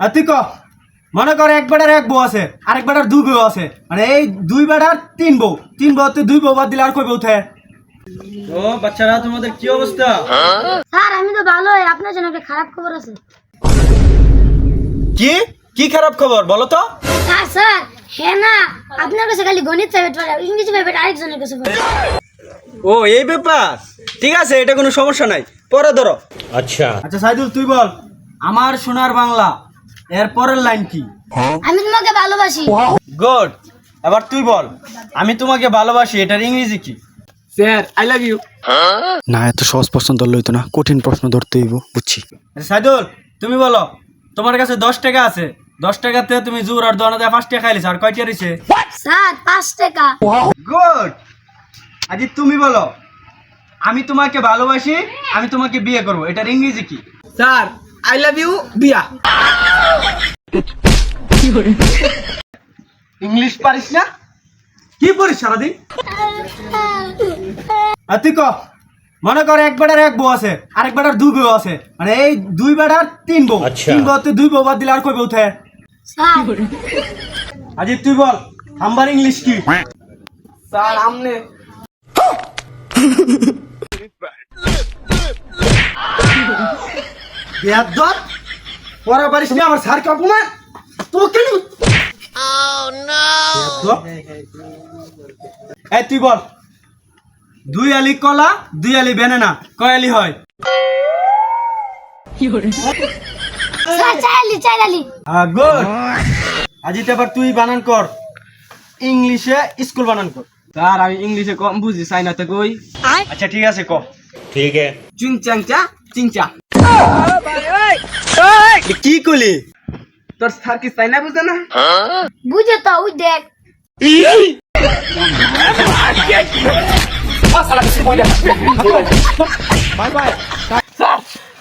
আর তুই ক মনে কর এক বেটার এক বউ আছে আর এক বেটার দুই বউ আছে মানে এই দুই বেটার তিন বউ তুই দুই বউ বাদ দিলে আর কই বউ থাকে? ও বাচ্চারা তোমাদের কি অবস্থা? স্যার আমি তো ভালোই, আপনার জন্য একটা খারাপ খবর আছে। কি কি খারাপ খবর বলো তো? স্যার স্যার হ্যাঁ না, আপনার কাছে খালি গণিত প্রাইভেট পড়ে, ইংরেজি প্রাইভেট আরেকজনের কাছে পড়ে। ও এই ব্যাপার, ঠিক আছে, এটা কোনো সমস্যা নাই, পরে ধরো। अच्छा আচ্ছা সাইদুল তুই বল, আমার সোনার বাংলা এর পরের লাইন কি? আমি তোমাকে ভালোবাসি। গুড, এবার তুই বল, আমি তোমাকে ভালোবাসি এটার ইংরেজি কি? Sir I love you. না এত সহজ প্রশ্ন ধরলে হইতো না, কঠিন প্রশ্ন ধরতে হইব, বুঝছি। আচ্ছা সাইদুল তুমি বলো, তোমার কাছে 10 টাকা আছে, 10 টাকাতে তুমি জোর আর দোয়ানা দেয়া 5 টাকা খাইলিস, আর কয়টা রইছে? স্যার 5 টাকা। গুড। আজি তুমি বলো, আমি তোমাকে ভালোবাসি, আমি তোমাকে বিয়ে করব, এটার ইংরেজি কি? স্যার আই লাভ ইউ বিয়া। ইংলিশ পারিস না? কি পড়িস সারাদিন? আর তুই ক মনে কর এক বেটার এক বউ আছে আর এক বেটার দুই বউ আছে মানে এই দুই বেটার তিন বউ, আচ্ছা। তিন বউ তুই দুই বউ বাদ দিলে আর কই বউ থাকে? স্যার আজি তুই বল, আমার ইংলিশ কি? স্যার আমনে। বেয়াদব, পড়া পারিস না, আমার স্যারকে অপমান তো কেন? এই তুই বল, দুই আলি কলা দুই আলি বেনানা কয় আলি হয়? স্যার চাইলালি। গুড। আজি এবার তুই বানান কর, ইংলিশে স্কুল বানান কর। স্যার আমি ইংলিশে কম বুঝি, চাইনাতে কই। আচ্ছা ঠিক আছে ক। ठीक है চিংচাংচা চিংচা। কি কলি? তোর স্যার কি চাইনা বুঝে না? বুঝে তো ওই দেখ।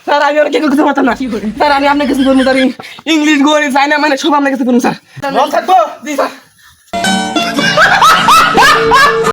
স্যার আমি আর কিছু কিছু পারতাম না। স্যার আমি আপনার কিছু করবো, স্যার ইংলিশ গণিত চাইনা মানে সব আপনার কিছু করবো স্যার। মন থাকবো। জি স্যার।